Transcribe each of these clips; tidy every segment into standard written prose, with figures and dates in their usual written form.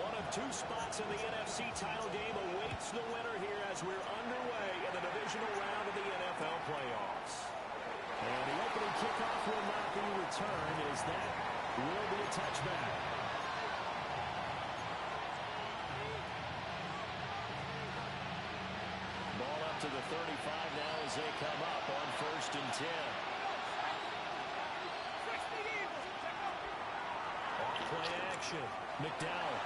One of two spots in the NFC title game awaits the winner here as we're underway in the divisional round of the NFL playoffs. And the opening kickoff will not be returned as that will be a touchback. Ball up to the 35 now as they come up on 1st and 10. Off-play action. McDowell.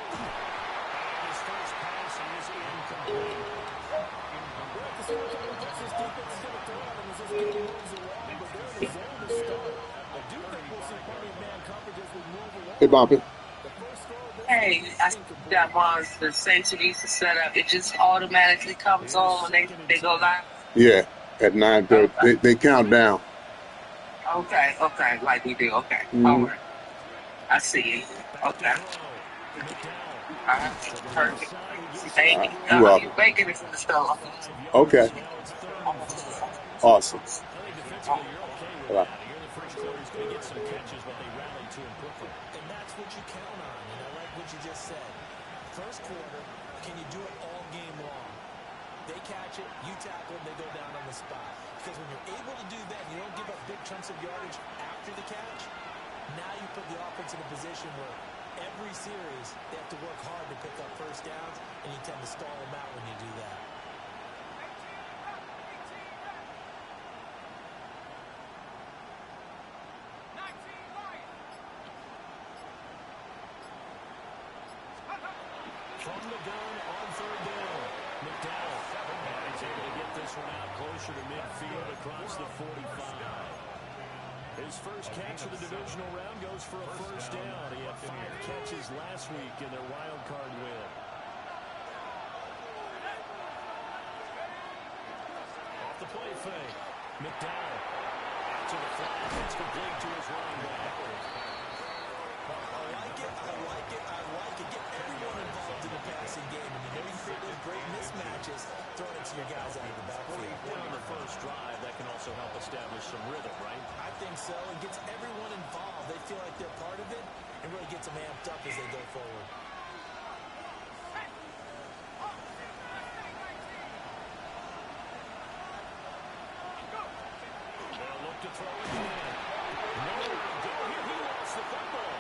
His first pass is incomplete. We'll have to see what kind of defense this defense is going to throw out as this game moves along, but they're in the zone to start. I do think we'll see plenty of man coverage as we move along. Hey, Bumpy. Hey, I think that was the same used to set up. It just automatically comes on when they go live. Yeah, at 9:30. Okay. They count down. Okay, like we do. Okay, all right. I see. Okay. All right, perfect. Thank you. You're making it from the stove. Okay. Awesome. Right. And that's what you count on. And I like what you just said. First quarter, can you do it all game long? They catch it, you tackle them, they go down on the spot. Because when you're able to do that, you don't give up big chunks of yardage after the catch. Now you put the offense in a position where every series they have to work hard to pick up first downs, and you tend to stall them out when you do that. From the gun on 3rd down, McDowell is able to get this one out closer to midfield across the 45. His first catch of the divisional round goes for a first down. He had 5 catches last week in their wild card win. Off the play fake, McDowell out to the flat. It's complete to his running back. I like it. Get everyone involved in the passing game. And you know you create those great mismatches, throwing it to your guys out of the backfield. On the first drive, that can also help establish some rhythm, right? I think so. It gets everyone involved. They feel like they're part of it and really gets them amped up as they go forward. They'll look to throw it again. He lost the football.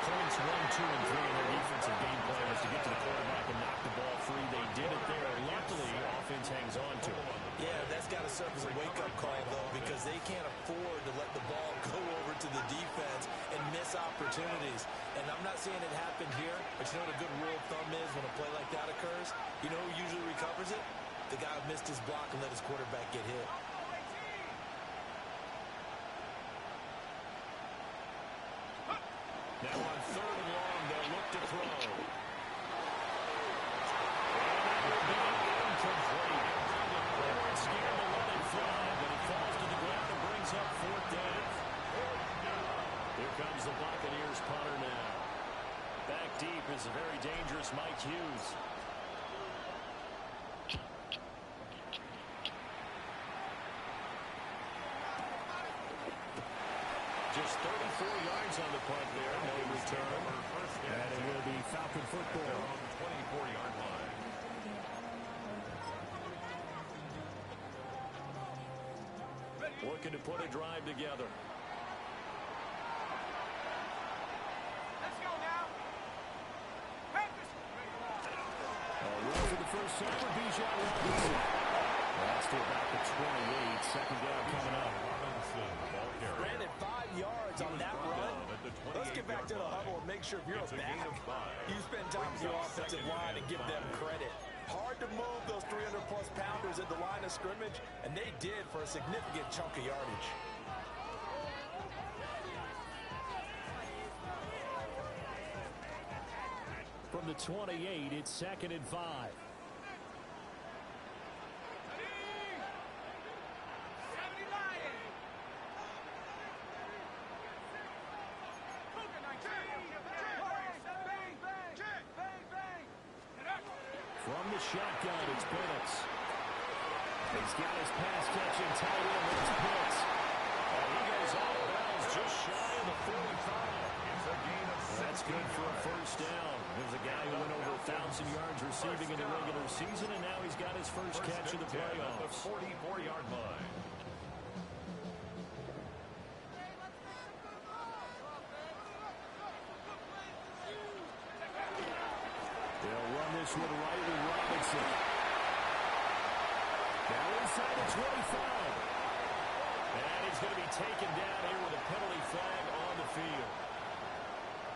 Points 1, 2, and 3 in their defensive game plan was to get to the quarterback and knock the ball free. They did it there. Luckily, offense hangs on to it. Yeah, that's got to serve as a wake-up call, though, because they can't afford to let the ball go over to the defense and miss opportunities. And I'm not saying it happened here, but you know what a good rule of thumb is when a play like that occurs? You know who usually recovers it? The guy who missed his block and let his quarterback get hit. Now on 3rd and long, they'll look to throw. And that will be incomplete. They weren't scared to let it fly, but it falls to the ground and brings up 4th down. Here comes the Buccaneers punter now. Back deep is a very dangerous Mike Hughes. Just 34 yards on the punt there, no return. And it will be Falcon football on the 24-yard line. Looking to put a drive together. Let's go now. For the first sack, Bijan Robinson. That's to about the 28. 2nd down coming up. Granted 5 yards on that run. Let's get back to the huddle and make sure if you're a back, you spend time with your offensive line and give them credit. Hard to move those 300-plus pounders at the line of scrimmage, and they did for a significant chunk of yardage. From the 28, it's 2nd and 5. From the shotgun, it's Penix. He He's got his pass-catching tight end. There's Pitts. And he goes out of bounds just shy of the 45. It's a gain of 16 That's good for a first down. There's a guy who went over 1,000 yards receiving in the regular season, and now he's got his first catch of the playoffs. The 44-yard line. They'll run this one right with Robinson. Now inside the 25. And he's going to be taken down here with a penalty flag on the field.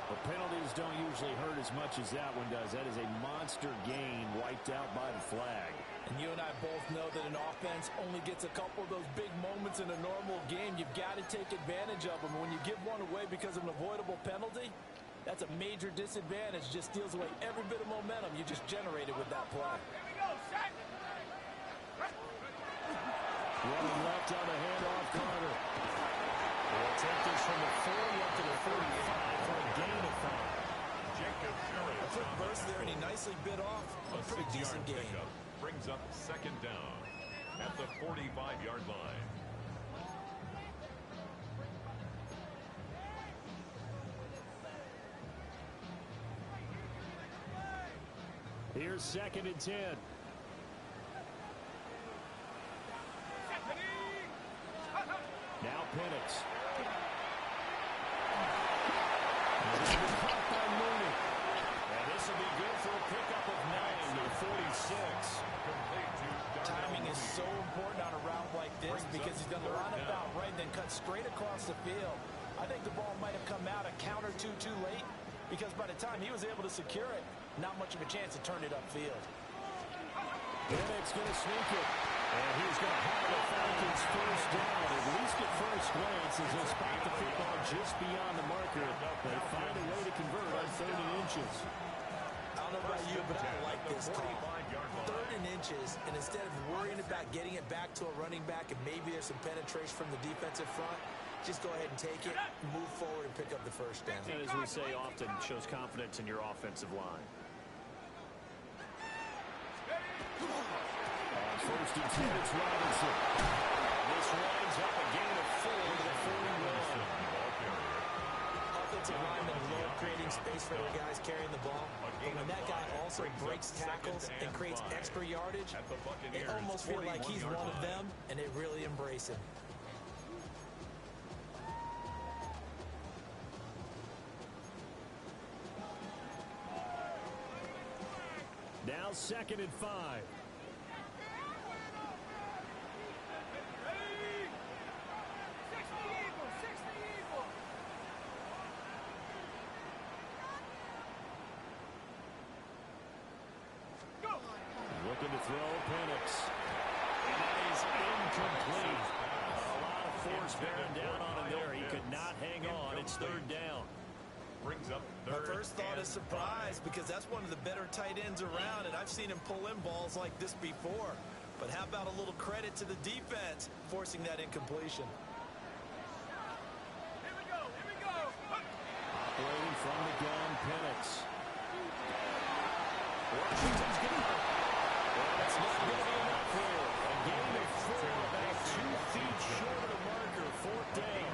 The penalties don't usually hurt as much as that one does. That is a monster gain wiped out by the flag. And you and I both know that an offense only gets a couple of those big moments in a normal game. You've got to take advantage of them. When you give one away because of an avoidable penalty, that's a major disadvantage. Just steals away every bit of momentum you just generated with that play. Running left on the handoff, Carter. They'll take this from the 40 up to the 35 for a gain of 5. Jacob A quick burst there, and he nicely bit off a pretty decent gain. Brings up second down at the 45-yard line. Here's 2nd and 10. Now Penix. Caught by Mooney. And this will be good for a pickup of 9 to 46. Timing is so important on a route like this because he's going to line up out right and then cut straight across the field. I think the ball might have come out a count or two too late because by the time he was able to secure it, not much of a chance to turn it upfield. Penix going to sneak it. And he's going to have the Falcons first down, at least at first glance, as they spot the football just beyond the marker. They find a way to convert on 3rd and inches. I don't know about you, but I like this call. 3rd and inches, and instead of worrying about getting it back to a running back and maybe there's some penetration from the defensive front, just go ahead and take it, move forward, and pick up the first down. And as we say often, shows confidence in your offensive line. First and 10, it's Robinson. This winds up a gain of 4 to the 41. Offensive linemen love creating space for their guys carrying the ball. But when that guy also breaks tackles and creates extra yardage, it almost feels like he's one of them, and they really embrace him. Now 2nd and 5. Looking to throw, Penix. And that is incomplete. A lot of force bearing down on him there. He could not hang on. It's 3rd down. Brings up My 3rd first thought is surprise because that's one of the better tight ends around, and I've seen him pull in balls like this before. But how about a little credit to the defense forcing that incompletion? Here we go. Operating from the gun, Penix. Washington's going to... Well, it's not going to be enough here. A gain of 4, about 2 feet short of the marker. 4th down.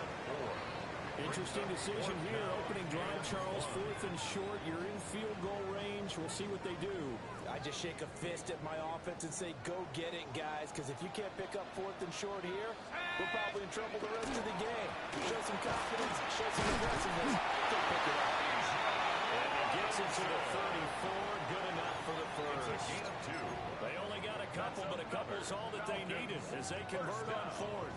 Interesting decision here. Opening drive, Charles. 4th and short. You're in field goal range. We'll see what they do. I just shake a fist at my offense and say, go get it, guys, because if you can't pick up 4th and short here, we're probably in trouble the rest of the game. Show some confidence, show some aggressiveness. Go pick it up. And it gets into the 34. Good enough for the first. It's a gain of 2. They only got a couple, but a couple's all that they needed as they convert on 4th.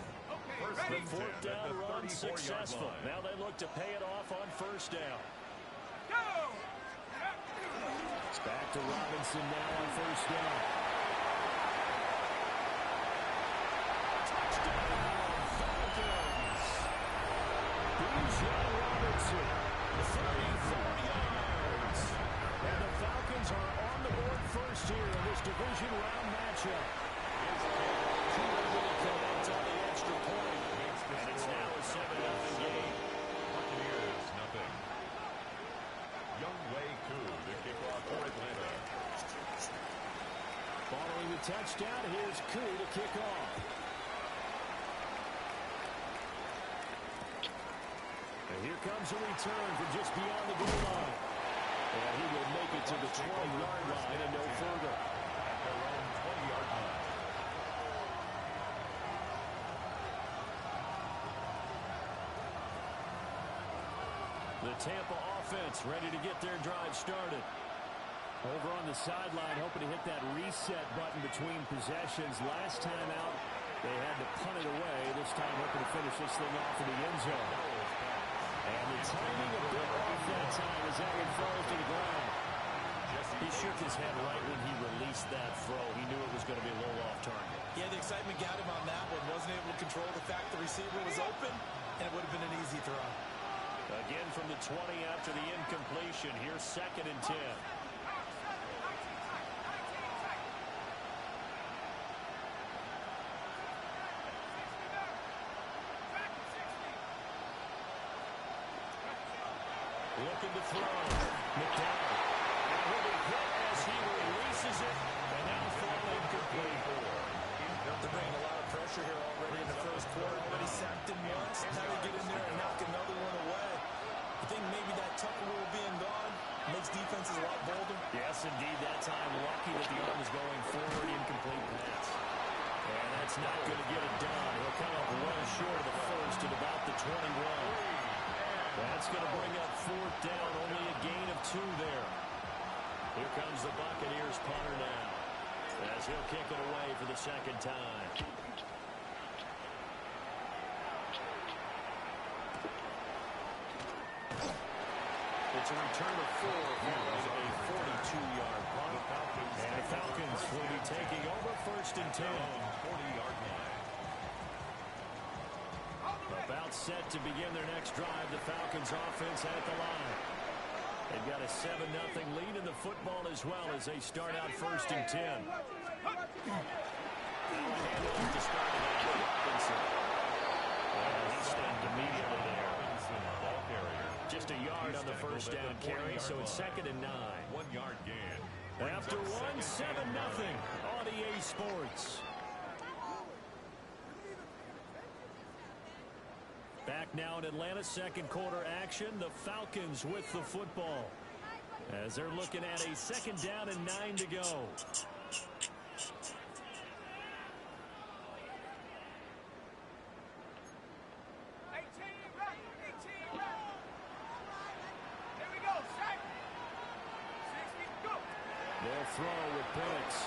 The 4th down run successful. Now they look to pay it off on 1st down. It's back to Robinson now on 1st down. Touchdown, Falcons. Bijan Robinson, 34 yards. And the Falcons are on the board first here in this division round matchup. On the extra point, and it's now a 7-0 game. Buccaneers, nothing. Young Wei Koo to kick off for Atlanta. Following the touchdown. Here's Koo to kick off. And here comes a return from just beyond the goal line. And he will make it to the 20-yard line and no further. At their own 20-yard line. The Tampa offense ready to get their drive started. Over on the sideline, hoping to hit that reset button between possessions. Last time out, they had to punt it away. This time, hoping to finish this thing off in the end zone. And the timing a bit off that time as that one falls to the ground. He shook his head right when he released that throw. He knew it was going to be a little off target. Yeah, the excitement got him on that one. Wasn't able to control the fact the receiver was open, and it would have been an easy throw. Again from the 20 after the incompletion. Here's 2nd and 10. Looking to throw. McDowell. And he'll be hit as he releases it. And now throw incomplete. They're bringing a lot of pressure here already in the first quarter. Already sacked him once. Now they get in there and knock another one away. I think maybe that Tucker rule being gone makes defenses a lot bolder. Yes, indeed. That time, lucky that the arm was going forward. Incomplete pass. And that's not going to get it done. He'll come up well short of the first at about the 21. That's going to bring up 4th down. Only a gain of 2 there. Here comes the Buccaneers punter now, as he'll kick it away for the 2nd time. It's a return of 4 following a 42-yard punt. And the Falcons will be taking over 1st and 10. 40-yard line. About set to begin their next drive. The Falcons offense at the line. They've got a 7-0 lead in the football as well as they start out 1st and 10. Now a handoff to start it out with Robinson. And he stopped immediately there. Ball carrier. Just a yard on the first down carry, so it's 2nd and 9. 1-yard gain. After one, 7-0 on EA Sports. Back now in Atlanta, 2nd quarter action. The Falcons with the football as they're looking at a 2nd down and 9 to go. They'll throw with Bucs.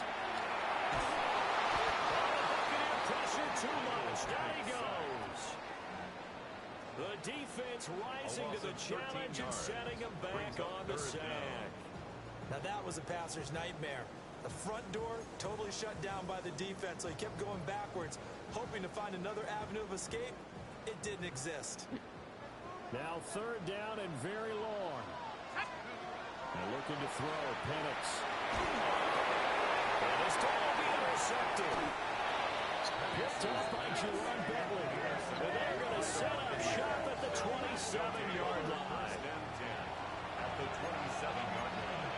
Buccaneer pressure too much. Down he goes. The defense rising to the challenge and setting him back on the sack. Now that was a passer's nightmare. The front door totally shut down by the defense, so he kept going backwards, hoping to find another avenue of escape. It didn't exist. Now 3rd down and very long. And looking to throw, Penix. And this time will be intercepted. Picked off by Jerome Bentley. And they're going to set up shop at the 27-yard line. At the 27-yard line.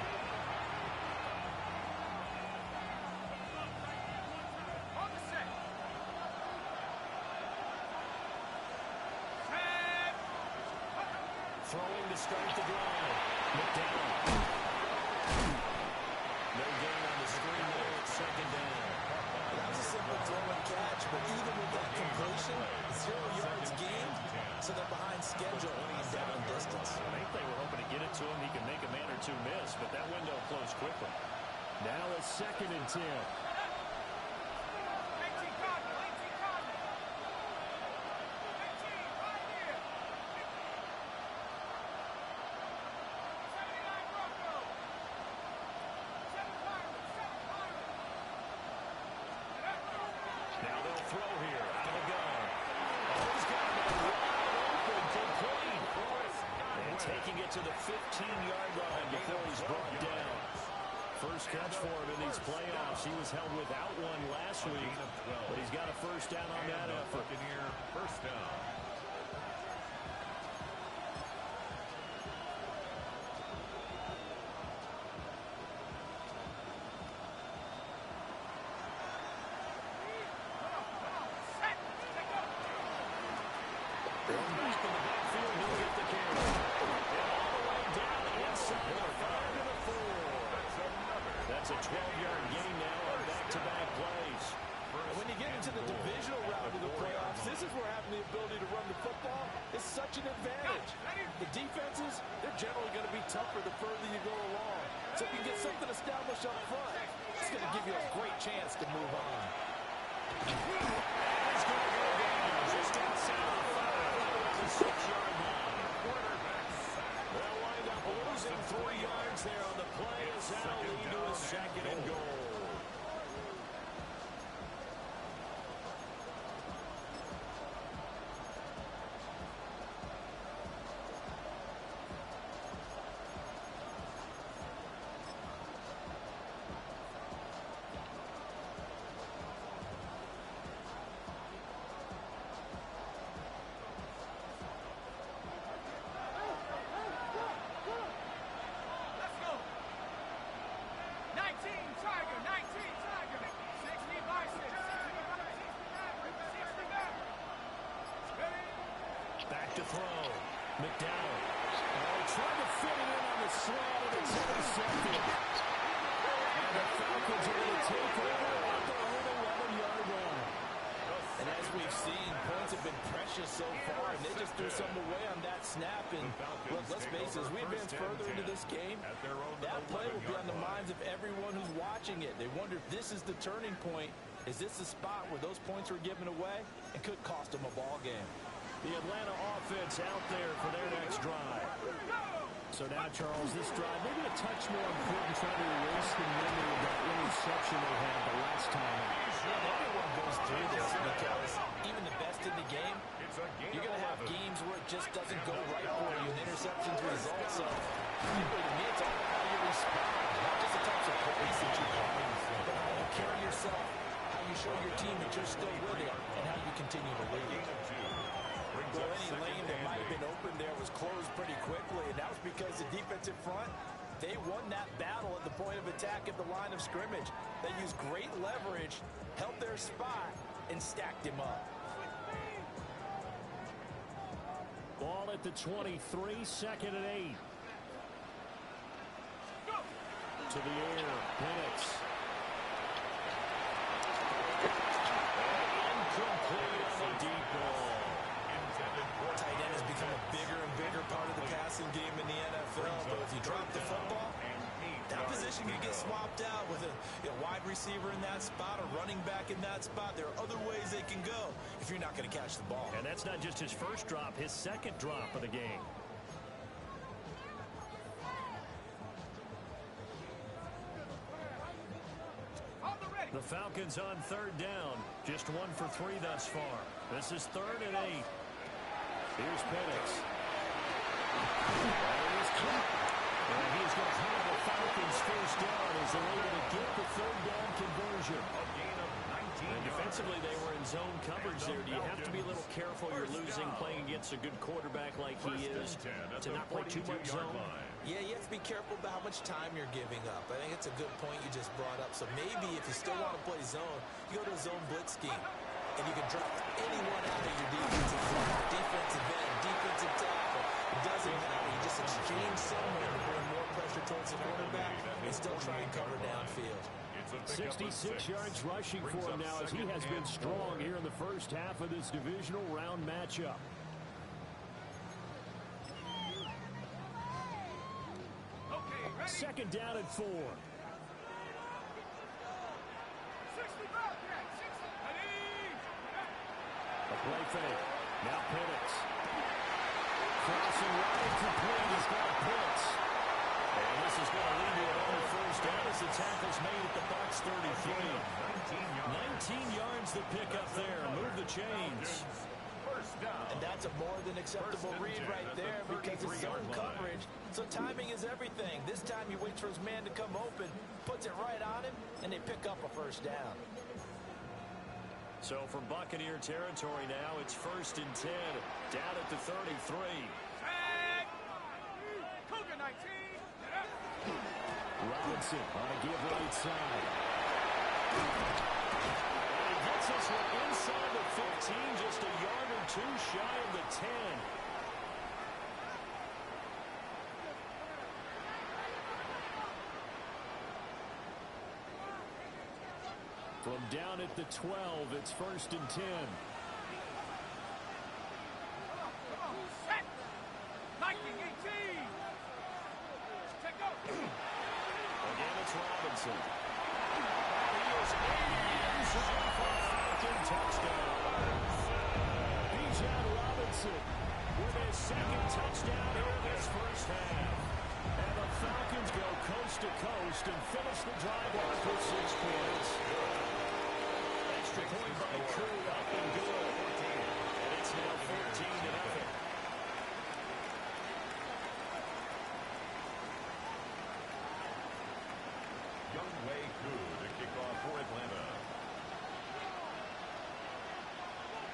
Throwing to start the drive. McDowell. No gain on the screen there. It's 2nd down. That was a simple throw and catch, but even with that completion, 0 yards gained, so they're behind schedule on down distance. I think they were hoping to get it to him. He can make a man or two miss, but that window closed quickly. Now it's 2nd and 10. Now they'll throw here. Out of the gun. Oh, he's got it wide open, complete. And taking it to the 15-yard line before he's brought down. First catch for him in these playoffs. He was held without one last week, but he's got a 1st down on that effort. Buccaneer 1st down. 12-yard gain now on back-to-back plays. And when you get into the divisional round of the playoffs, this is where having the ability to run the football is such an advantage. The defenses, they're generally going to be tougher the further you go along. So if you can get something established up front, it's going to give you a great chance to move on. It's going to go down just outside the 5, 6-yard line. They'll wind up losing 3 yards there on the play as that'll lead to a 2nd and goal. Back to throw. McDowell. Trying to fit it in on the slant, and it's intercepted. And the Falcons are going to take over at their own 11-yard line. And as we've seen, points have been precious so far, and they just threw some away on that snap. And look, let's face it, as we advance further into this game, that play will be on the minds of everyone who's watching it. They wonder if this is the turning point. Is this the spot where those points were given away and could cost them a ball game? The Atlanta offense out there for their next drive. So now, Charles, this drive maybe a touch more important, trying to erase the memory of that interception they had the last time out. Everyone goes through this because even the best in the game, you're going to have games where it just doesn't go right for you, and interceptions result. So, frankly, to me, it's all how you respond, not just the types of plays that you call, but how you carry yourself, how you show your team that you're still with it, and how you continue to lead. Well, any lane that might have been open there was closed pretty quickly, and that was because the defensive front, they won that battle at the point of attack at the line of scrimmage. They used great leverage, held their spot, and stacked him up. Ball at the 23, 2nd and 8. To the air, Penix. Incomplete on the deep ball. Tight end has become a bigger and bigger part of the passing game in the NFL, but if you drop the football, that position can get swapped out with a wide receiver in that spot, a running back in that spot. There are other ways they can go if you're not going to catch the ball. And that's not just his first drop, his 2nd drop of the game. The Falcons on 3rd down. Just 1 for 3 thus far. This is 3rd and 8. Here's Penix. And he's going to have the Falcons first down as they're able to get the 3rd down conversion. And defensively, they were in zone coverage there. Do you have to be a little careful? You're losing playing against a good quarterback like he is to not play too much zone? Yeah, you have to be careful about how much time you're giving up. I think it's a good point you just brought up. So maybe if you still want to play zone, you go to a zone blitz scheme. And you can drop anyone out of your defensive front, defensive end, defensive tackle. It doesn't matter. You just exchange someone to bring more pressure towards the quarterback and still try and cover downfield. 66 yards rushing for him now as he has been strong here in the first half of this divisional round matchup. Second down and 4. A play fake. Now Penix. Crossing right to play. He's got Pitts. And this is going to lead to another first down as the tackle's made at the Bucs 33. 19 yards to pick up there. Move the chains. And that's a more than acceptable read right there because it's zone coverage. So timing is everything. This time he waits for his man to come open, puts it right on him, and they pick up a first down. So from Buccaneer territory now, it's 1st and 10, down at the 33. Robinson on a give right side. And he gets us inside the 15, just a yard or 2 shy of the 10. From down at the 12, it's 1st and 10. Again, it's Robinson. He is in for a Falcon touchdown. Bijan Robinson with his 2nd touchdown here this first half. And the Falcons go coast to coast and finish the drive off with 6 points. Extra point by Crew, up and good. And it's now 14-0. To kick off for Atlanta.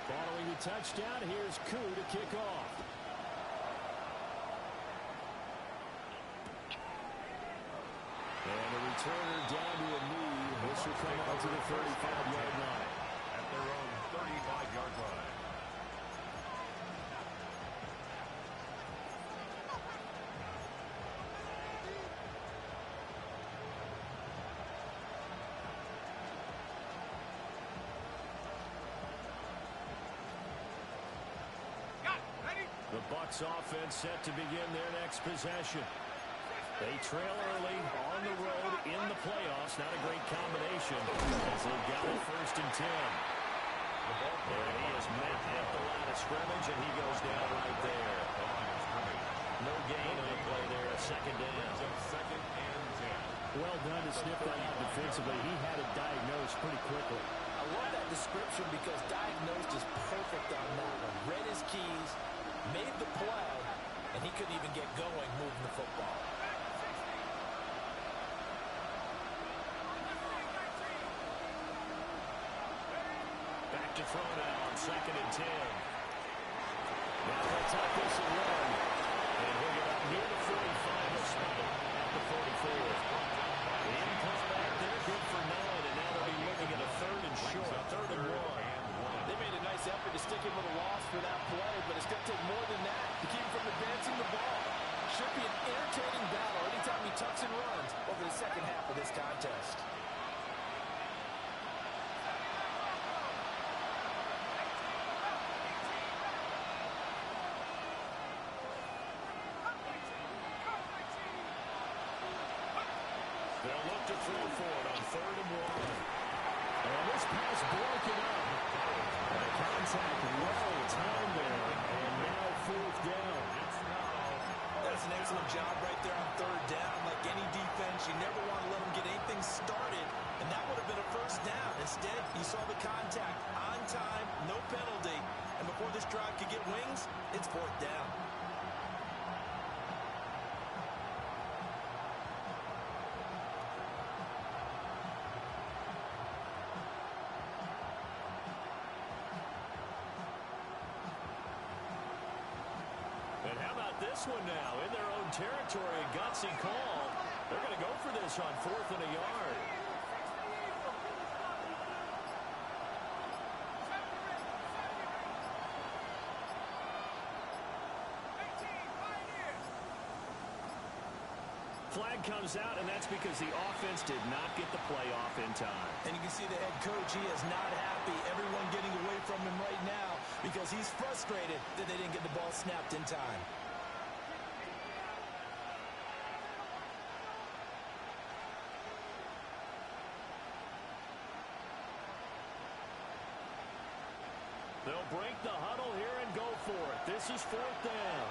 Following the touchdown, here's Koo to kick off. And a returner down to a knee. This will come out to the 35-yard line. At their own 35-yard line. The Bucs offense set to begin their next possession. They trail early on the road in the playoffs. Not a great combination as they've got it 1st and 10. And he is met at the line of scrimmage, and he goes down right there. No gain on the play there, 2nd down. 2nd and 10. Well done to sniff that out defensively. He had it diagnosed pretty quickly. I love that description because diagnosed is perfect on that one. Read his keys, made the play, and he couldn't even get going moving the football. Back to throw now on 2nd and 10. Now they'll take this and run. And he'll get up near the 45 or so at the 44. The income back there, good for 9, and now they'll be looking at a 3rd and short, 3rd and 1. They made a nice effort to stick him with a loss for that play, but it's going to take more than that to keep him from advancing the ball. Should be an entertaining battle anytime he tucks and runs over the 2nd half of this contest. They'll look to throw for it on 3rd and 1. And this pass broken up. And a contact well timed there. And now 4th down. That's an excellent job right there on 3rd down. Like any defense, you never want to let them get anything started. And that would have been a 1st down. Instead, you saw the contact on time, no penalty. And before this drive could get wings, it's 4th down. And how about this one now? In their own territory, a gutsy call. They're going to go for this on 4th and a yard. Flag comes out, and that's because the offense did not get the play off in time. And you can see the head coach, he is not happy. Everyone getting away from him right now because he's frustrated that they didn't get the ball snapped in time. They'll break the huddle here and go for it. This is 4th down.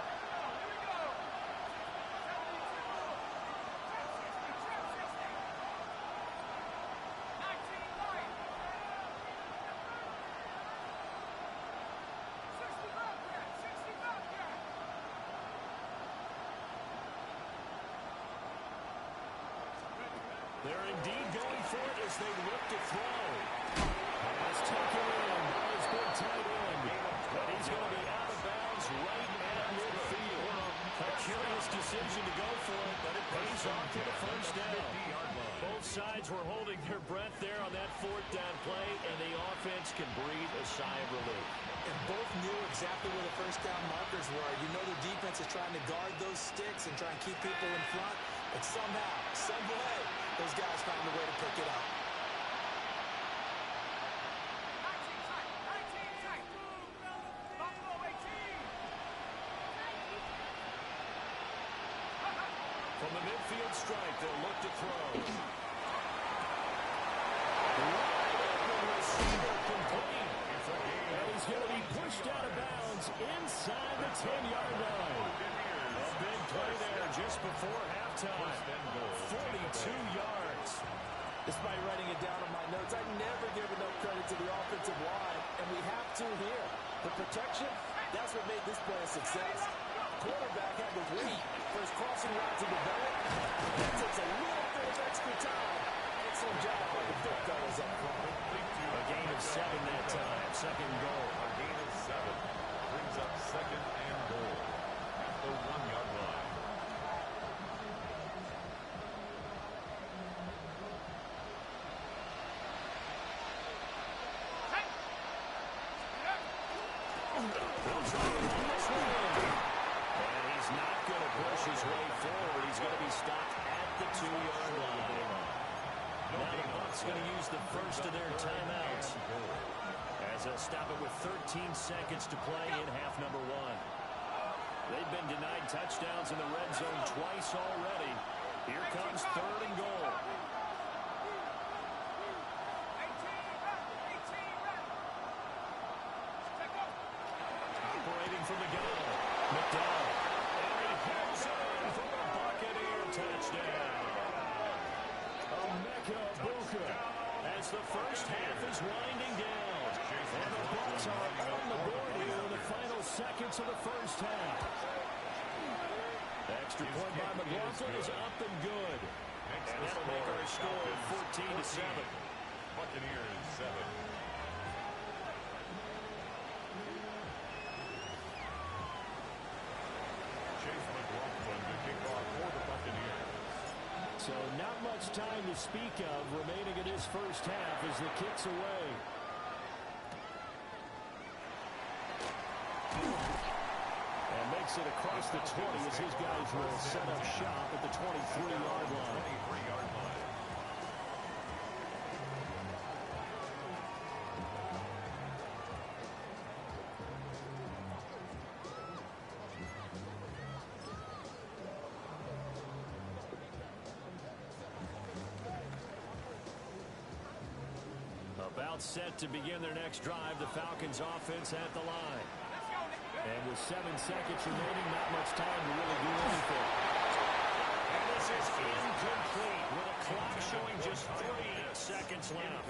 They're indeed going for it as they look to throw. Pass taken in by his big tight end. But he's going to be out of bounds right at midfield. A curious decision to go for it, but it pays off to the 1st down. Both sides were holding their breath there on that 4th down play, and the offense can breathe a sigh of relief. And both knew exactly where the 1st down markers were. You know the defense is trying to guard those sticks and try and keep people in front. But somehow, some way, those guys found a way to pick it up. on strike. They'll look to throw. Receiver complete. And he's going to be pushed out of bounds inside the 10-yard line. A big play there just before halftime. 42 yards. Despite writing it down on my notes, I never give enough credit to the offensive line, and we have to here. The protection, that's what made this play a success. Quarterback had to wait for his crossing route to develop. That takes a little bit of extra time. Excellent job by the big fellas up front. A gain of 7 that time. Second goal. A gain of 7 brings up second and goal at the 1-yard line. His way forward. He's going to be stopped at the 2-yard line. Now the Bucs going to use the first of their timeouts as they'll stop it with 13 seconds to play in half number 1. They've been denied touchdowns in the red zone twice already. Here comes 3rd and goal. Operating from the gun. McDowell. As the first half is winding down. And the Bucs are on the board here in the final seconds of the first half. Extra point by McLaughlin is up and good. And that'll make our score 14-7. Buccaneers 7. Chase McLaughlin to kick off for the Buccaneers. So not much time to speak of remaining in his first half as the kick's away. And makes it across the 20 as his guys will set up shop at the 23-yard line. About set to begin their next drive, the Falcons offense at the line. And with 7 seconds remaining, not much time to really do anything. And this is incomplete with a clock showing just 3 seconds left.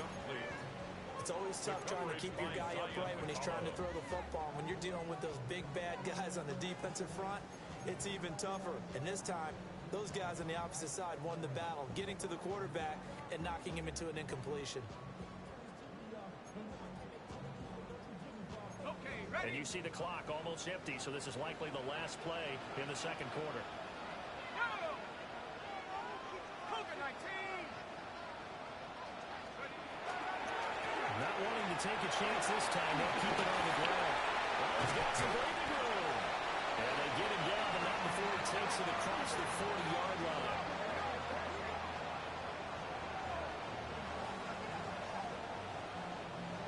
It's always tough trying to keep your guy upright when he's trying to throw the football. When you're dealing with those big, bad guys on the defensive front, it's even tougher. And this time, those guys on the opposite side won the battle, getting to the quarterback and knocking him into an incompletion. And you see the clock almost empty, so this is likely the last play in the second quarter. Not wanting to take a chance this time, they'll keep it on the ground. Well, he's got some breathing room. And they get him down, but not before he takes it across the 40-yard line.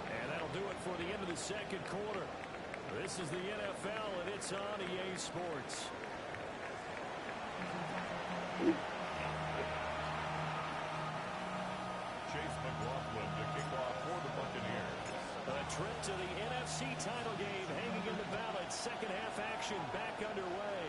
And that'll do it for the end of the second quarter. This is the NFL, and it's on EA Sports. Chase McLaughlin to kick off for the Buccaneers. A trip to the NFC title game hanging in the balance. Second half action back underway.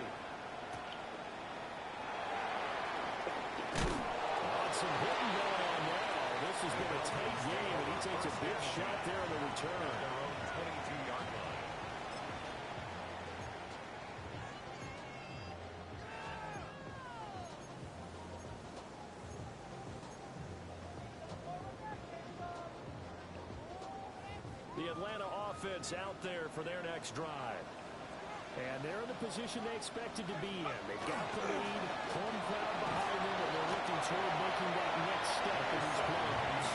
Some hitting going on now. This has been a tight game, and he takes a big shot there on the return. Their own 22-yard line. The Atlanta offense out there for their next drive. And they're in the position they expected to be in. They've got the lead, home crowd behind them, and they're looking toward making that next step in these playoffs.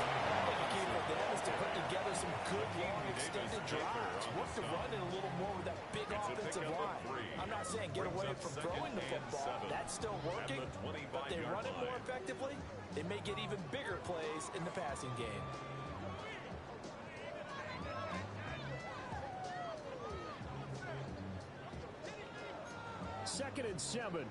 The key for them is to put together some good, long, extended drives. Work to run it a little more with that big offensive line. I'm not saying get away from throwing the football. That's still working, but they run it more effectively. They may get even bigger plays in the passing game. Second and 7.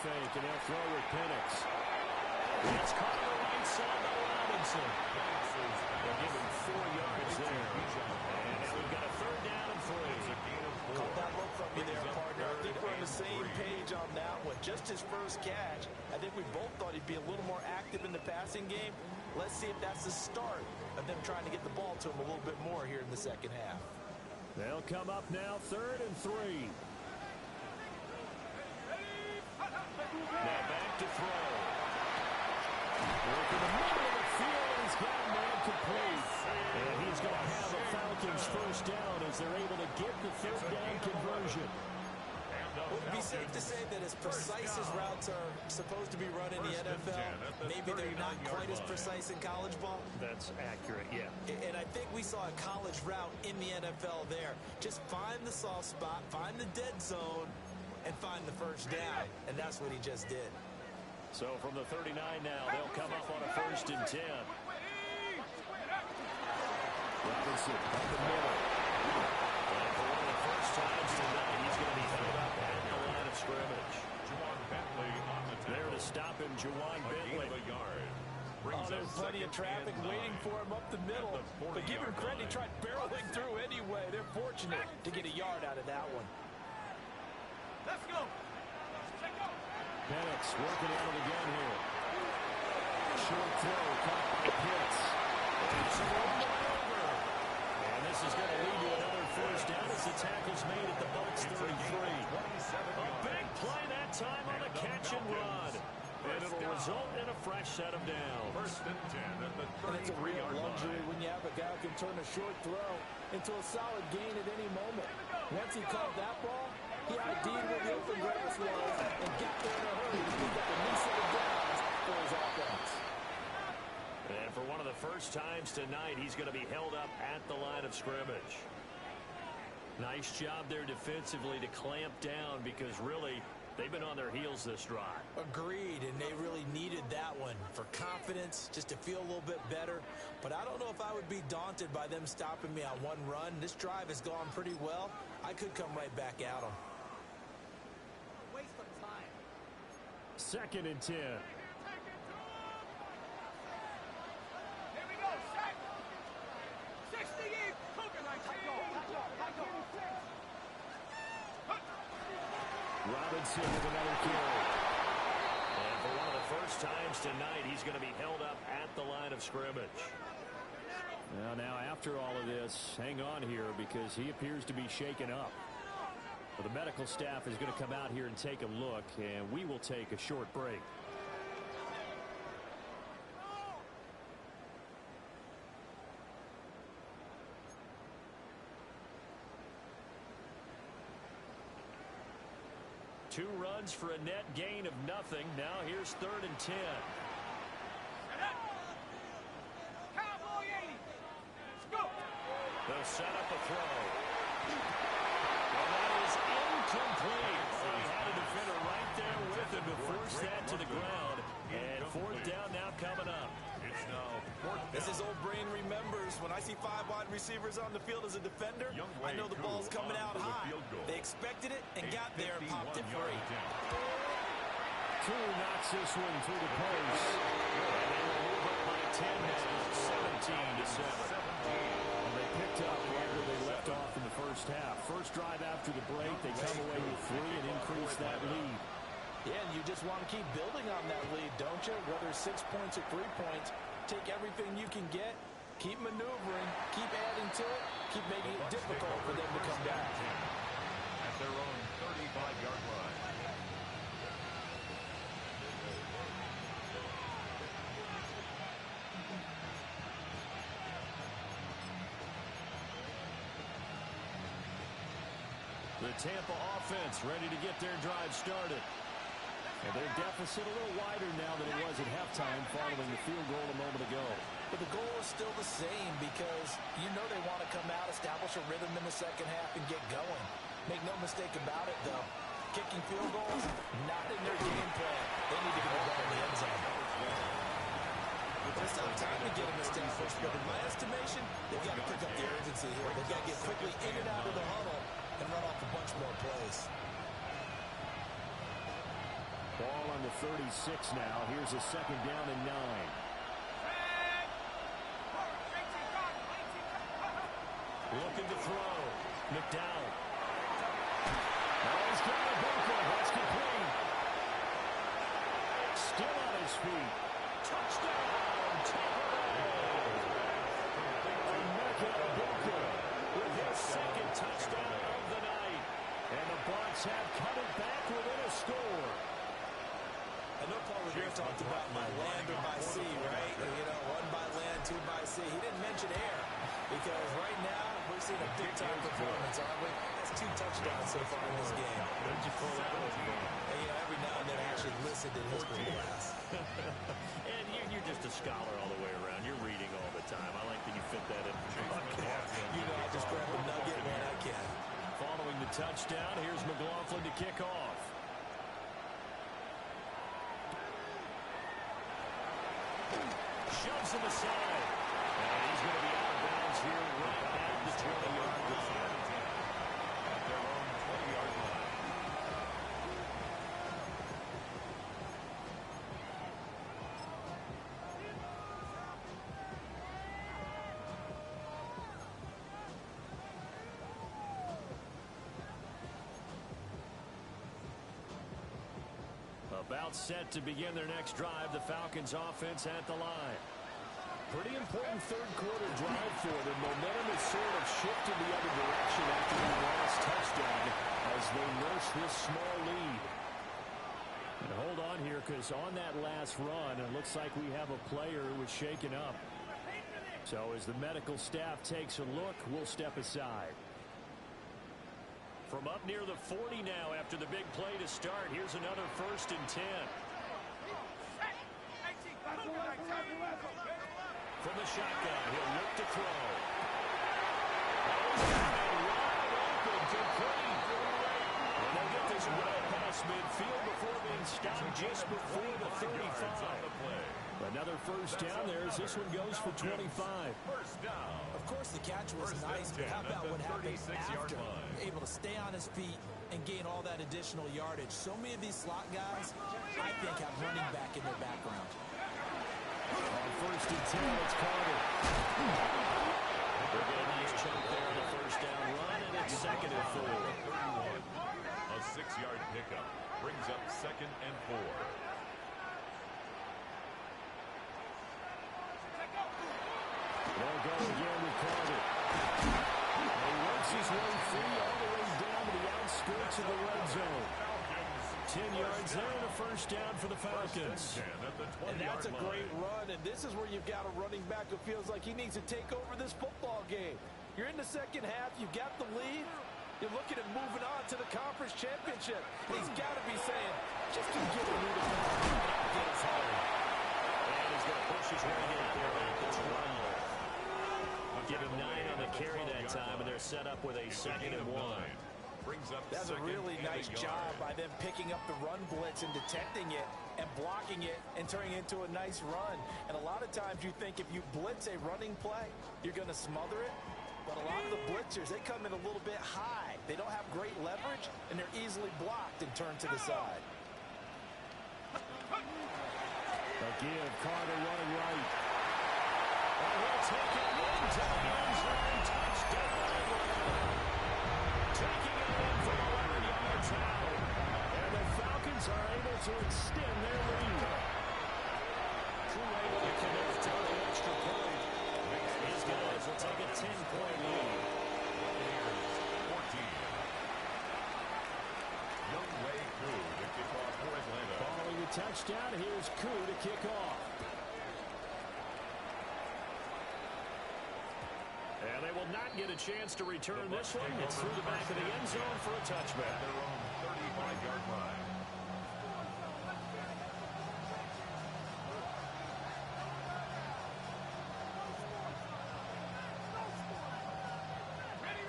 fake, and they'll throw with Penix. It's caught on the right side by Robinson. They'll give him 4 yards there. And we've got a 3rd down and 3. Caught that look from you there, partner. I think we're on the same page on that one. Just his first catch. I think we both thought he'd be a little more active in the passing game. Let's see if that's the start of them trying to get the ball to him a little bit more here in the second half. They'll come up now 3rd and 3. Now back to throw. Working the middle of the field, he's got a man complete. And he's going to have the Falcons first down as they're able to get the 3rd down conversion. Would it be safe to say that as precise as routes are supposed to be run in the NFL, maybe they're not quite as precise in college ball? That's accurate, yeah. And I think we saw a college route in the NFL there. Just find the soft spot, find the dead zone, and find the first down. And that's what he just did. So from the 39 now, they'll come up on a 1st and 10. Robinson up the middle. And for one of the first times tonight, he's going to be held up at the line of scrimmage. There to stop him, Juwan Bentley. Oh, there's plenty of traffic waiting for him up the middle. But give him credit, he tried barreling through anyway. They're fortunate to get a yard out of that one. Let's go. Penix working out of the gun here. Short throw, caught by Pitts. It's a roll over. And this is going to lead to another first down as the tackle's made at the Bucs 33. A big play that time on the catch and run. And it'll result in a fresh set of downs. 1st and 10 at the 33-yard line. And it's a real luxury when you have a guy who can turn a short throw into a solid gain at any moment. Once he caught that ball, he ID'd where the open grass was and got there in a hurry to pick up a new set of downs for his offense. And for one of the first times tonight, he's going to be held up at the line of scrimmage. Nice job there defensively to clamp down because really they've been on their heels this drive. Agreed, and they really needed that one for confidence, just to feel a little bit better. But I don't know if I would be daunted by them stopping me on one run. This drive has gone pretty well. I could come right back at them. Waste of time. 2nd and 10. Here we go, set. 60 in. Cougar line. Robinson with another carry. And for one of the first times tonight, he's going to be held up at the line of scrimmage. Now after all of this, hang on here because he appears to be shaken up. Well, the medical staff is going to come out here and take a look, and we will take a short break. Two runs for a net gain of nothing. Now here's 3rd and 10. Cowboy 80. Let's go. They'll set up a throw. Well, that is incomplete. He had a defender right there with him to force that to the ground. And 4th down now coming up. It's now 4th down. This is old brain remembers. When I see 5 wide receivers on the field as a defender, I know the ball's coming out high. They expected it and got there and popped it free. True knocks this one through the post. And they will move up by 10 now, 17-7. And they picked up right where they left off in the first half. First drive after the break, they come away with 3 and increase that lead. Yeah, and you just want to keep building on that lead, don't you? Whether it's 6 points or 3 points, take everything you can get, keep maneuvering, keep adding to it, keep making it difficult for them to come back. At their own 35-yard line. The Tampa offense ready to get their drive started. And their deficit a little wider now than it was at halftime following the field goal a moment ago. But the goal is still the same because you know they want to come out, establish a rhythm in the second half, and get going. Make no mistake about it, though. Kicking field goals, not in their game plan. They need to get the ball in the end zone. It's not time to get them established, but in my estimation, they've got to pick up the urgency here. They've got to get quickly in and out of the huddle and run off a bunch more plays. Ball the 36 now. Here's a second down and 9. Looking to throw. McDowell. Oh, he's got a bunker. That's complete. Still on his feet. Touchdown, Tampa Bay. Emeka Bunker with his second touchdown of the night. And the Bucs have cut it back within a score. I know Paul Revere talked about by land or by sea, right? You know, one by land, two by sea. He didn't mention air because right now we're seeing a big-time performance, aren't we? That's 2 touchdowns so far in this game. Where did you pull that one from? And, you know, every now and then I actually listened in history class. And you're just a scholar all the way around. You're reading all the time. I like that you fit that in for the podcast. You know, I just grab a nugget when I can. Following the touchdown, here's McLaughlin to kick off. Shoves him aside. And he's going to be out of bounds here right at the 20-yard line. At their own 20-yard line. About set to begin their next drive, the Falcons offense at the line. Pretty important third quarter drive for them. Momentum has sort of shifted the other direction after the last touchdown as they nurse this small lead. And hold on here because on that last run, it looks like we have a player who was shaken up. So as the medical staff takes a look, we'll step aside. From up near the 40 now after the big play to start. Here's another 1st and 10. From the shotgun, he'll look to throw. And they'll get this well past midfield before being stopped just before the 35. Another 1st down there as this one goes for 25. First down. Of course, the catch was nice, but how about what happened after? Able to stay on his feet and gain all that additional yardage. So many of these slot guys, I think, have running back in their background. On 1st and 10, it's Carter. They're getting a nice chunk there on the 1st down run, and it's 2nd and 4. A 6-yard pickup brings up 2nd and 4. They'll go again with Carter. And he works his way free all the way down to the outskirts of the red zone. 10 yards there and a 1st down for the Falcons. And that's a great run, and this is where you've got a running back who feels like he needs to take over this football game. You're in the second half, you've got the lead, you're looking at moving on to the conference championship. And he's got to be saying, just to get a lead and get us home. And he's going to push his way in there at the 12. Give him 9 on the carry that time, and they're set up with a 2nd and 1. That's a really nice job by them picking up the run blitz and detecting it and blocking it and turning it into a nice run. And a lot of times you think if you blitz a running play, you're going to smother it. But a lot of the blitzers, they come in a little bit high. They don't have great leverage, and they're easily blocked and turned to the side. Again, Carter running right. And he'll take it into the end zone. Touchdown. Taking it in for 11 yards out. And the Falcons are able to extend their lead. Crew able to connect to an extra point. These guys will take a 10-point lead. 14. Young Way Koo to kick off for Atlanta. Following the touchdown, here's Koo to kick off. And they will not get a chance to return this one. It's through the back of the end zone for a touchback. Their own 35-yard line.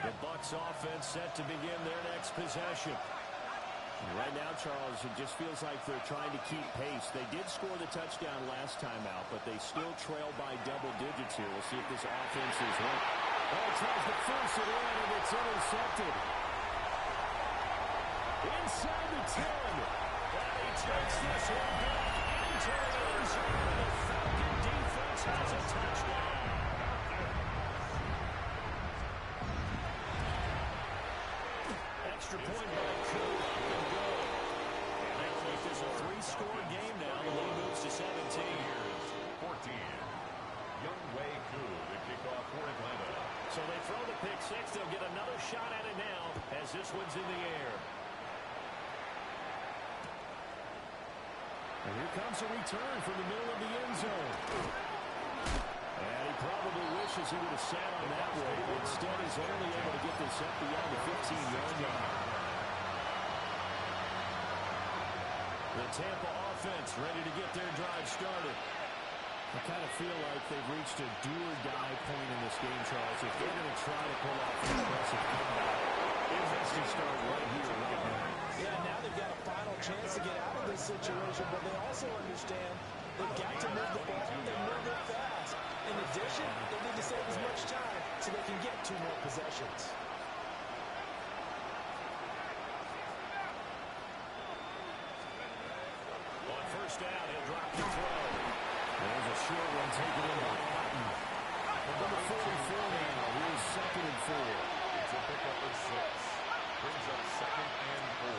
The Bucs offense set to begin their next possession. And right now, Charles, it just feels like they're trying to keep pace. They did score the touchdown last time out, but they still trail by double digits here. We'll see if this offense is right. Oh, tries to force it in, and it's intercepted. Inside the 10. And he takes this him back into the end zone. The Falcon defense has a touchdown. Extra point by Cook. And go. And that'll make this a 3-score game now. The lead moves to 17. Here's 14. Young Wei Koo to kick off for Atlanta. So they throw the pick six. They'll get another shot at it now as this one's in the air. And here comes a return from the middle of the end zone. And he probably wishes he would have sat on that way. Instead, he's only able to get this up beyond the 15-yard line. The Tampa offense ready to get their drive started. I kind of feel like they've reached a do-or-die point in this game, Charles. If they're going to try to pull off an impressive comeback, it has to start right here, right now. Yeah, now they've got a final chance to get out of this situation, but they also understand they've got to move the ball and move it fast. In addition, they need to save as much time so they can get 2 more possessions. On first down, he'll drop the throw. There's a short one taken in by Cotton. Number 44 now. Here's 2nd and 4. It's a pickup of 6. Brings up 2nd and 4.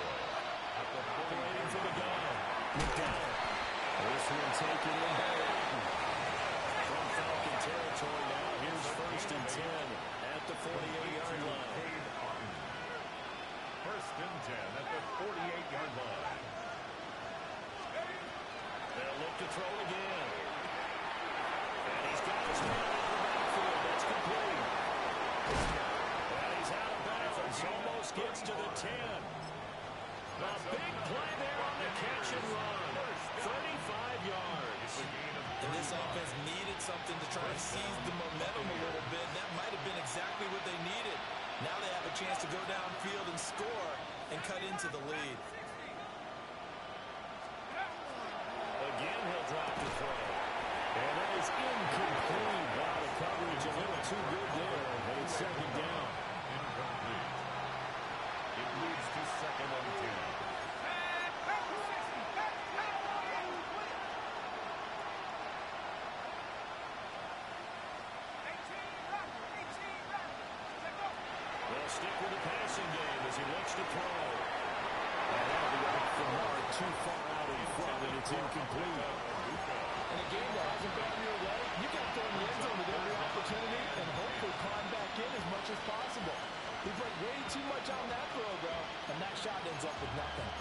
At the Waiting for the gun. McDowell. This one taken in by Cotton. From Falcon territory now. Here's 1st and 10 at the 48-yard line. 1st and 10 at the 48-yard line. They'll look to throw again. And he's got his man out of the backfield. That's complete. And he's out of bounds. Almost gets to the 10. A big play there on the catch and run. 35 yards. And this offense needed something to try to seize the momentum a little bit. That might have been exactly what they needed. Now they have a chance to go downfield and score and cut into the lead. Again, he'll drop the throw. And that is incomplete. Wow, the coverage a little too good there. And it's 2nd down. Incomplete. It leads to 2nd and 10. They'll stick with the passing game as he looks to throw. And that'll be off the mark, too far out in front, and it's incomplete. In a game that hasn't gone your way, you got to throw in the end zone with every opportunity and hopefully climb back in as much as possible. He played way too much on that throw, though, and that shot ends up with nothing.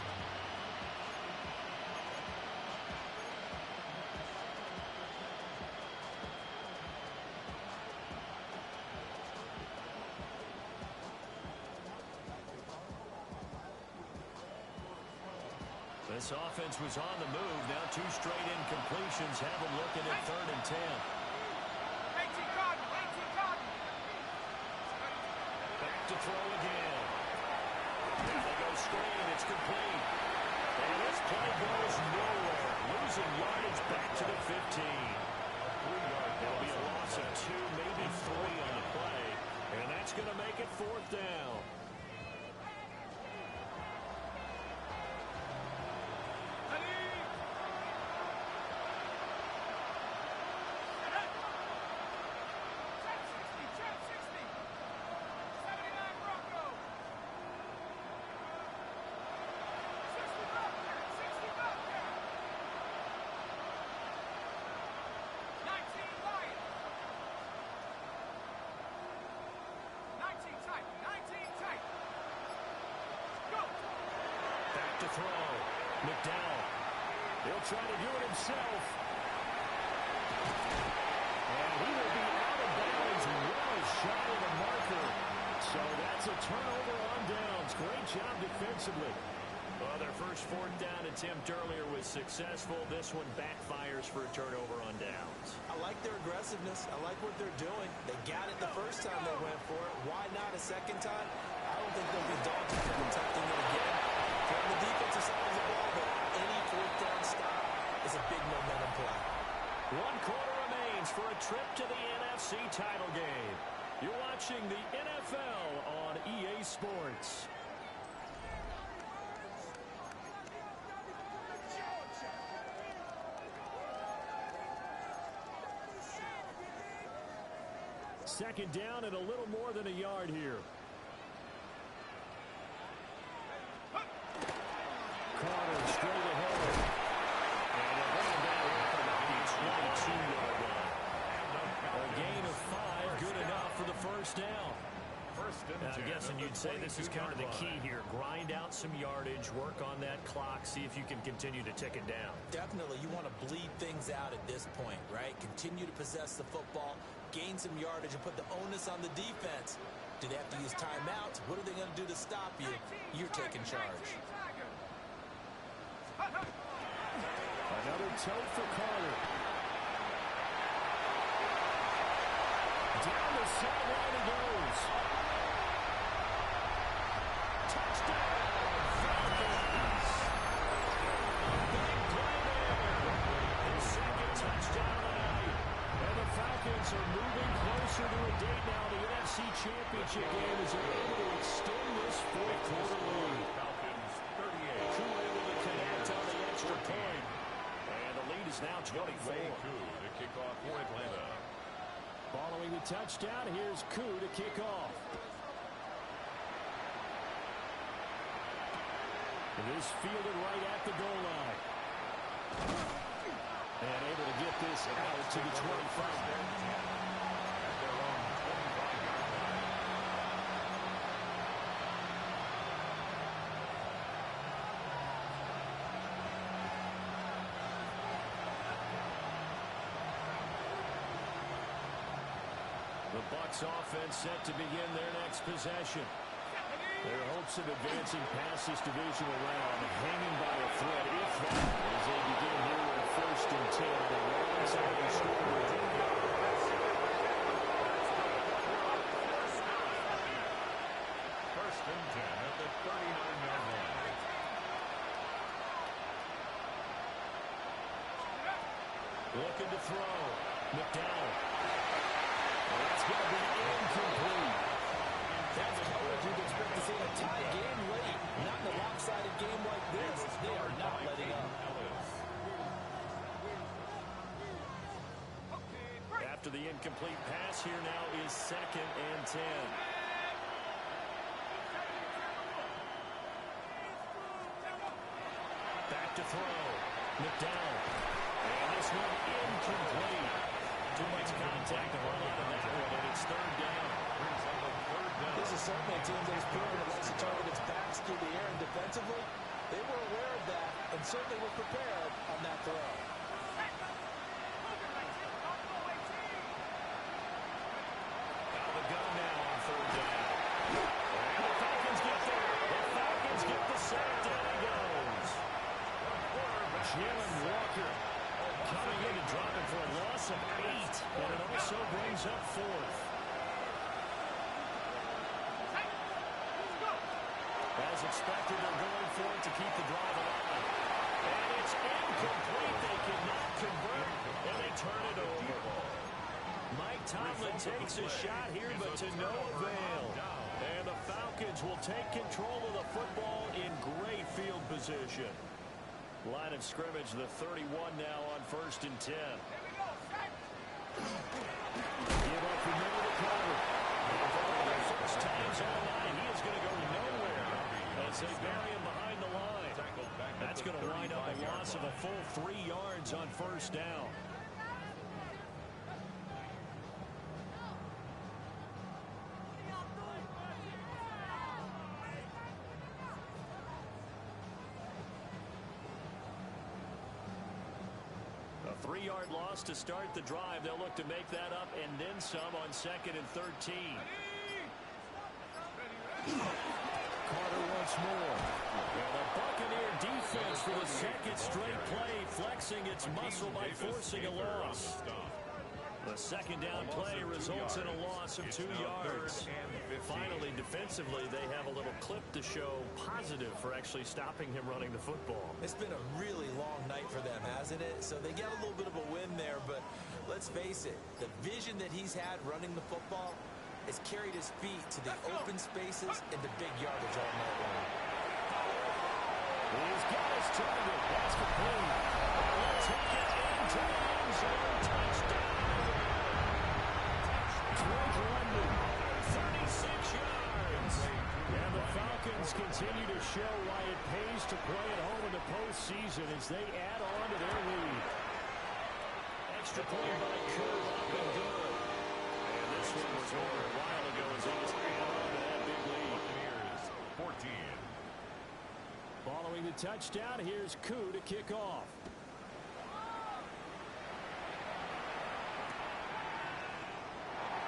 This offense was on the move. Now 2 straight incompletions have them looking at 3rd and 10. Back to throw again. Now they go screen. It's complete. And this play goes nowhere. Losing yardage back to the 15. There'll be a loss of 2, maybe 3 on the play. And that's going to make it 4th down. To throw. McDowell. He'll try to do it himself. And he will be out of bounds well shy of the marker. So that's a turnover on downs. Great job defensively. Well, their first 4th down attempt earlier was successful. This one backfires for a turnover on downs. I like their aggressiveness. I like what they're doing. They got it the first time they went for it. Why not a second time? I don't think they'll be daunted from attempting it again. On the defensive side of the ball, but any 4th down stop is a big momentum play. 1 quarter remains for a trip to the NFC title game. You're watching the NFL on EA Sports. second down and a little more than a yard here. Carter straight ahead. And they're running down the 22-yard line. A gain of 5, good enough for the first down. I'm guessing you'd say this is kind of the key here. Grind out some yardage, work on that clock, see if you can continue to tick it down. Definitely, you want to bleed things out at this point, right? Continue to possess the football, gain some yardage, and put the onus on the defense. Do they have to use timeouts? What are they going to do to stop you? You're taking charge. Another tote for Carter. Down the sideline he goes. Touchdown, Falcons. Big play there. His second touchdown of the night. And the Falcons are moving closer to a date now. The NFC Championship game is able to extend this fourth-quarter lead. Falcons 38. Koo able to connect on the extra point. And the lead is now 24. To kick off for Atlanta. Following the touchdown, here's Koo to kick off. This fielded right at the goal line. And able to get this out to the 25. The Bucs offense set to begin their next possession. Their hopes of advancing past this divisional round hanging by a thread, if that, as they begin here with a 1st and 10 on the wrong side of the scoreboard. First and 10 at the 39-yard line. Looking to throw. McDowell. That's going to be incomplete. That's coverage you'd expect to see in a tie game late. Not in a lopsided game like this. They are not letting up. After the incomplete pass, here now is 2nd and 10. Back to throw. McDowell. And this one incomplete. Too much contact to run out of that one, and it's 3rd down. This is certainly a team that has proven it likes to target its backs through the air, and defensively, they were aware of that and certainly were prepared on that throw. Out of the gun now on 3rd down. And the Falcons get there. The Falcons get the sack. Down he goes. Jalen Walker coming in and dropping for a loss of 8. And it also brings up 4th. As expected, they're going for it to keep the drive alive. And it's incomplete. They cannot convert, and they turn it over. Mike Tomlin takes a shot here, but to no avail. And the Falcons will take control of the football in great field position. Line of scrimmage, the 31 now on 1st and 10. Give up the middle to Carter. First times all night, he is going to go nowhere as they bury him behind the line. That's going to wind up a loss of a full 3 yards on 1st down. A 3-yard loss to start the drive. They'll look to make that up and then some on 2nd and 13. Carter once more. And the Buccaneer defense for the 2nd straight play, flexing its muscle by forcing a loss. The 2nd down play results in a loss of 2 yards. Finally, defensively, they have a little clip to show positive for actually stopping him running the football. It's been a really long night for them, hasn't it? So they get a little bit of a win there, but let's face it, the vision that he's had running the football has carried his feet to the open spaces and the big yardage all night long. He's got his target. That's complete. And he'll take it into the end zone. Touchdown. Drake show why it pays to play at home in the postseason as they add on to their lead. Extra point by Kurt, up and good. And this one was over a while ago as they just add on to that big lead. Here's 14. Following the touchdown, here's Koo to kick off.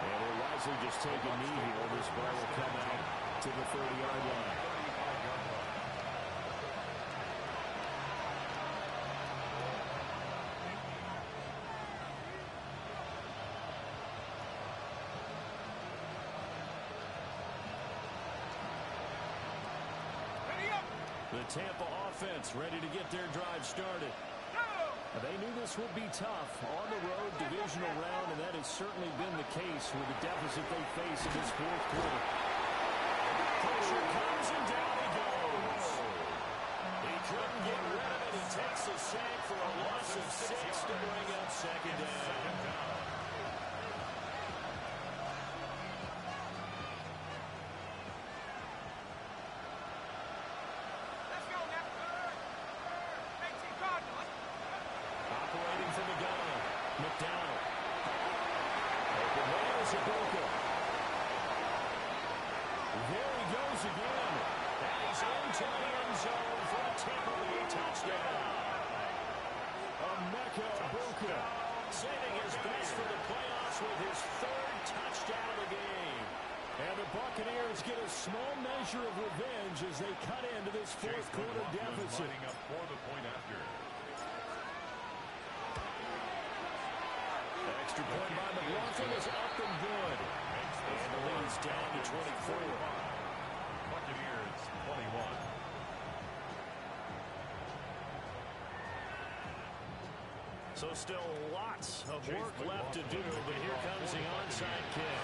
And they're wisely just taking a knee here. This ball will come out to the 30-yard line. The Tampa offense ready to get their drive started. They knew this would be tough on the road divisional round, and that has certainly been the case with the deficit they face in this fourth quarter. Pressure comes and down he goes. He couldn't get rid of it. He takes a sack for a loss of 6 to bring up second down. Saving his best for the playoffs with his 3rd touchdown of the game. And the Buccaneers get a small measure of revenge as they cut into this fourth quarter deficit. Up for the point after. Extra point by McLaughlin is up and good. And the lead's down to 24. Buccaneers 21. So still lots of work left to do, but here comes the onside kick.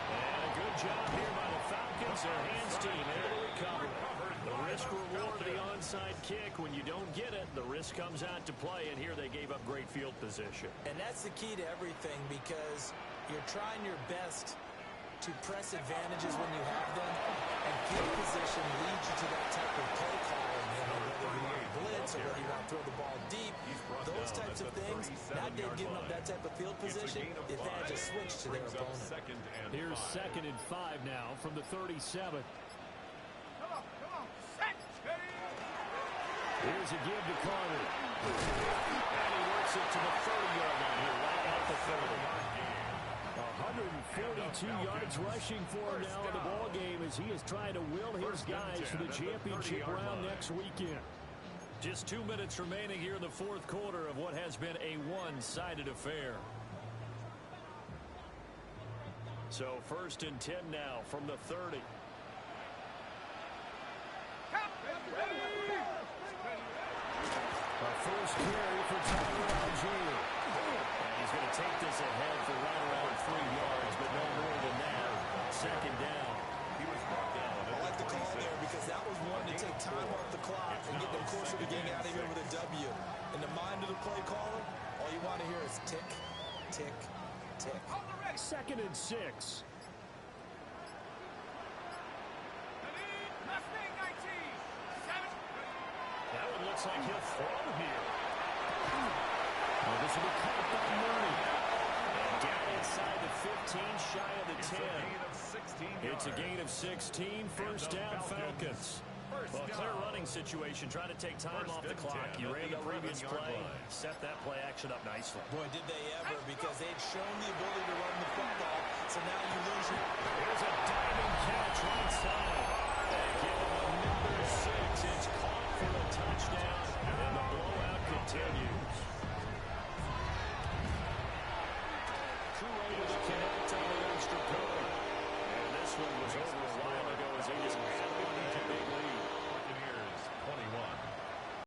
And a good job here by the Falcons. Their hands team able to recover. The risk reward of the onside kick. When you don't get it, the risk comes out to play, and here they gave up great field position. And that's the key to everything, because you're trying your best to press advantages when you have them, and field position leads you to that type of play calling. Whether you want to blitz or whether you want to throw the ball deep, those types of things, now they've given up that type of field position, the advantage is switched to their opponent. Here's 2nd and 5 now from the 37. Come on, set. Here's a give to Carter. And he works it to the 30-yard line here, right at the 30. 142 yards rushing for him now in the ball game as he is trying to will his guys to the championship round next weekend. Just 2 minutes remaining here in the fourth quarter of what has been a one-sided affair. So 1st and 10 now from the 30. A first carry for Tyler Algier. And he's going to take this ahead for right around 3 yards, but no more than that. 2nd down. He was brought down. I like the call there because that was one to take time off the clock and get the course of the game out of here with a W. In the mind of the play caller, all you want to hear is tick, tick, tick. 2nd and 6. That one looks like he'll throw here. Well, this will be caught by Mooney. And down inside the 15, shy of the 10. It's a gain of 16. First down, Falcons. Well, clear running situation. Trying to take time off the clock. You ran the previous play. Set that play action up nicely. Boy, did they ever, because they'd shown the ability to run the football. So now you lose it. Here's a diving catch right side. They give him a number 6. It's caught for a touchdown.